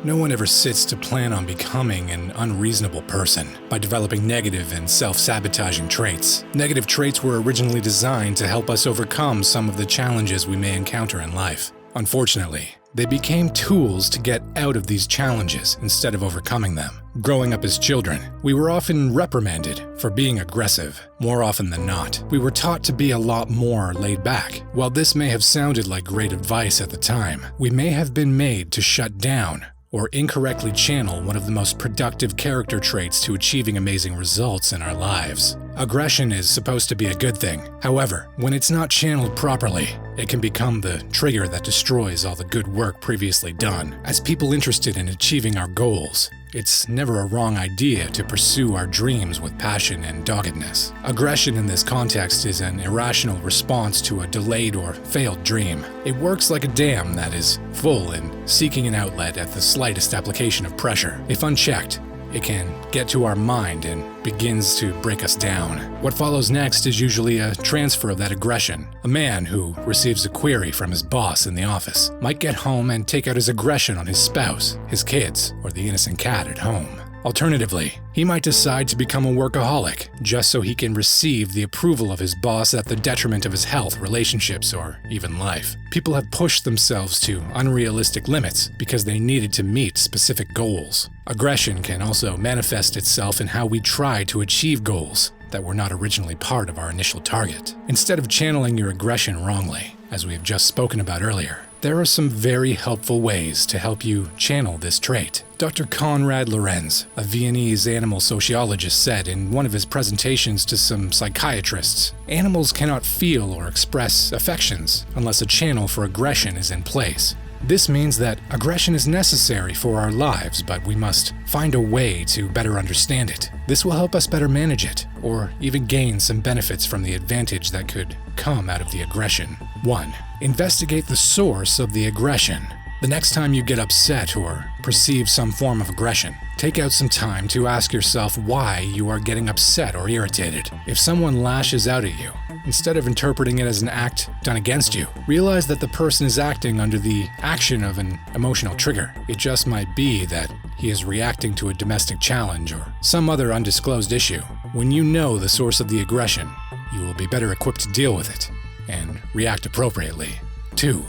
No one ever sits to plan on becoming an unreasonable person by developing negative and self-sabotaging traits. Negative traits were originally designed to help us overcome some of the challenges we may encounter in life. Unfortunately, they became tools to get out of these challenges instead of overcoming them. Growing up as children, we were often reprimanded for being aggressive. More often than not, we were taught to be a lot more laid back. While this may have sounded like great advice at the time, we may have been made to shut down or incorrectly channel one of the most productive character traits to achieving amazing results in our lives. Aggression is supposed to be a good thing. However, when it's not channeled properly, it can become the trigger that destroys all the good work previously done. As people interested in achieving our goals, it's never a wrong idea to pursue our dreams with passion and doggedness. Aggression in this context is an irrational response to a delayed or failed dream. It works like a dam that is full and seeking an outlet at the slightest application of pressure. If unchecked, it can get to our mind and begins to break us down. What follows next is usually a transfer of that aggression. A man who receives a query from his boss in the office might get home and take out his aggression on his spouse, his kids, or the innocent cat at home. Alternatively, he might decide to become a workaholic just so he can receive the approval of his boss at the detriment of his health, relationships, or even life. People have pushed themselves to unrealistic limits because they needed to meet specific goals. Aggression can also manifest itself in how we try to achieve goals that were not originally part of our initial target. Instead of channeling your aggression wrongly, as we have just spoken about earlier, there are some very helpful ways to help you channel this trait. Dr. Konrad Lorenz, a Viennese animal sociologist, said in one of his presentations to some psychiatrists, "Animals cannot feel or express affections unless a channel for aggression is in place. This means that aggression is necessary for our lives, but we must find a way to better understand it. This will help us better manage it, or even gain some benefits from the advantage that could come out of the aggression. 1. Investigate the source of the aggression. The next time you get upset or perceive some form of aggression, take out some time to ask yourself why you are getting upset or irritated. If someone lashes out at you, instead of interpreting it as an act done against you, realize that the person is acting under the action of an emotional trigger. It just might be that he is reacting to a domestic challenge or some other undisclosed issue. When you know the source of the aggression, you will be better equipped to deal with it and react appropriately. 2.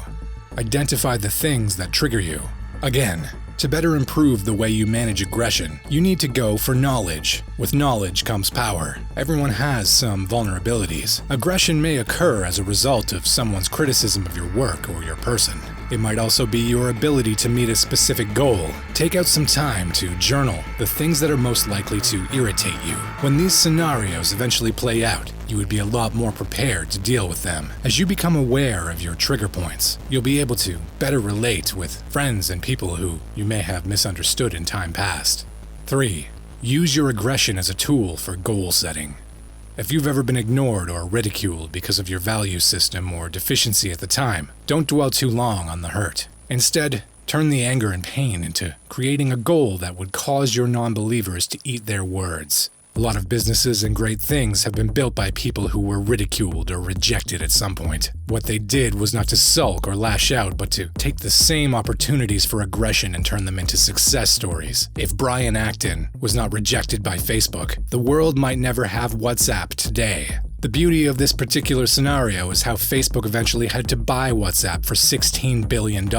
Identify the things that trigger you. Again, to better improve the way you manage aggression, you need to go for knowledge. With knowledge comes power. Everyone has some vulnerabilities. Aggression may occur as a result of someone's criticism of your work or your person. It might also be your ability to meet a specific goal. Take out some time to journal the things that are most likely to irritate you. When these scenarios eventually play out, you would be a lot more prepared to deal with them. As you become aware of your trigger points, you'll be able to better relate with friends and people who you may have misunderstood in time past. 3. Use your aggression as a tool for goal setting. If you've ever been ignored or ridiculed because of your value system or deficiency at the time, don't dwell too long on the hurt. Instead, turn the anger and pain into creating a goal that would cause your non-believers to eat their words. A lot of businesses and great things have been built by people who were ridiculed or rejected at some point. What they did was not to sulk or lash out, but to take the same opportunities for aggression and turn them into success stories. If Brian Acton was not rejected by Facebook, the world might never have WhatsApp today. The beauty of this particular scenario is how Facebook eventually had to buy WhatsApp for $16 billion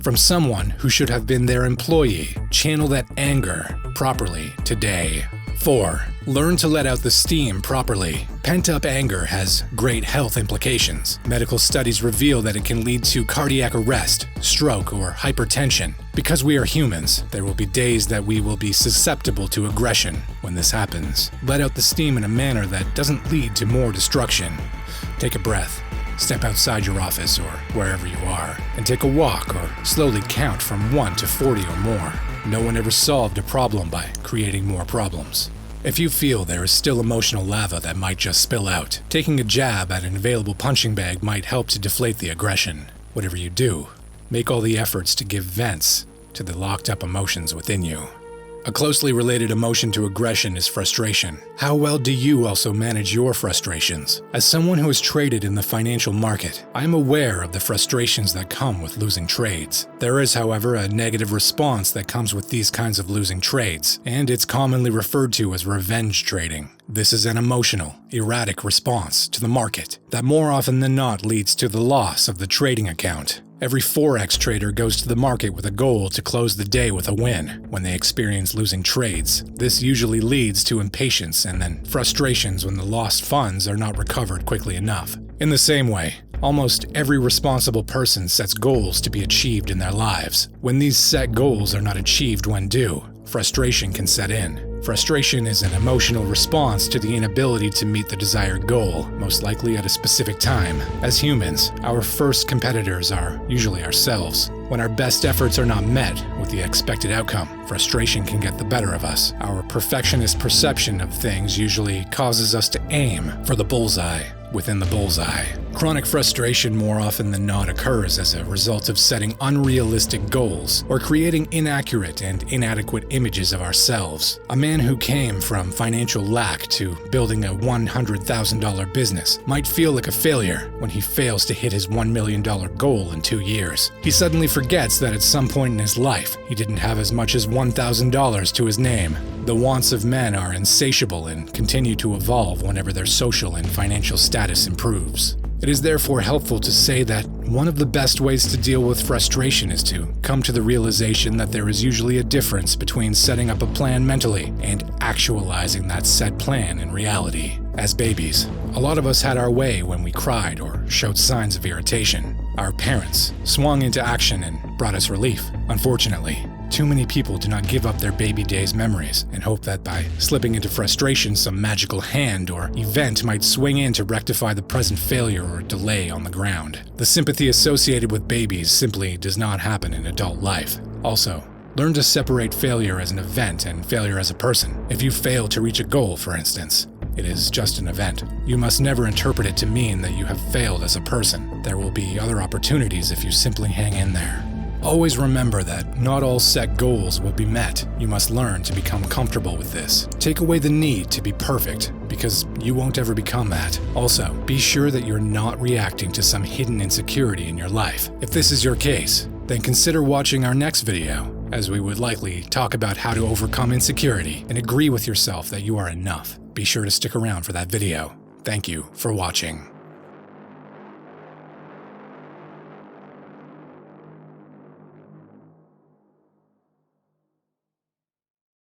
from someone who should have been their employee. Channel that anger properly today. 4. Learn to let out the steam properly. Pent-up anger has great health implications. Medical studies reveal that it can lead to cardiac arrest, stroke, or hypertension. Because we are humans, there will be days that we will be susceptible to aggression. When this happens, let out the steam in a manner that doesn't lead to more destruction. Take a breath. Step outside your office or wherever you are, and take a walk or slowly count from 1 to 40 or more. No one ever solved a problem by creating more problems. If you feel there is still emotional lava that might just spill out, taking a jab at an available punching bag might help to deflate the aggression. Whatever you do, make all the efforts to give vents to the locked up emotions within you. A closely related emotion to aggression is frustration. How well do you also manage your frustrations? As someone who has traded in the financial market, I am aware of the frustrations that come with losing trades. There is, however, a negative response that comes with these kinds of losing trades, and it's commonly referred to as revenge trading. This is an emotional, erratic response to the market that more often than not leads to the loss of the trading account. Every Forex trader goes to the market with a goal to close the day with a win. When they experience losing trades, this usually leads to impatience and then frustrations when the lost funds are not recovered quickly enough. In the same way, almost every responsible person sets goals to be achieved in their lives. When these set goals are not achieved when due, frustration can set in. Frustration is an emotional response to the inability to meet the desired goal, most likely at a specific time. As humans, our first competitors are usually ourselves. When our best efforts are not met with the expected outcome, frustration can get the better of us. Our perfectionist perception of things usually causes us to aim for the bullseye within the bullseye. Chronic frustration more often than not occurs as a result of setting unrealistic goals or creating inaccurate and inadequate images of ourselves. A man who came from financial lack to building a $100,000 business might feel like a failure when he fails to hit his $1 million goal in 2 years. He suddenly forgets that at some point in his life, he didn't have as much as $1,000 to his name. The wants of men are insatiable and continue to evolve whenever their social and financial status improves. It is therefore helpful to say that one of the best ways to deal with frustration is to come to the realization that there is usually a difference between setting up a plan mentally and actualizing that said plan in reality. As babies, a lot of us had our way when we cried or showed signs of irritation. Our parents swung into action and brought us relief. Unfortunately, too many people do not give up their baby days memories and hope that by slipping into frustration, some magical hand or event might swing in to rectify the present failure or delay on the ground. The sympathy associated with babies simply does not happen in adult life. Also, learn to separate failure as an event and failure as a person. If you fail to reach a goal, for instance, it is just an event. You must never interpret it to mean that you have failed as a person. There will be other opportunities if you simply hang in there. Always remember that not all set goals will be met. You must learn to become comfortable with this. Take away the need to be perfect, because you won't ever become that. Also, be sure that you're not reacting to some hidden insecurity in your life. If this is your case, then consider watching our next video, as we would likely talk about how to overcome insecurity and agree with yourself that you are enough. Be sure to stick around for that video. Thank you for watching.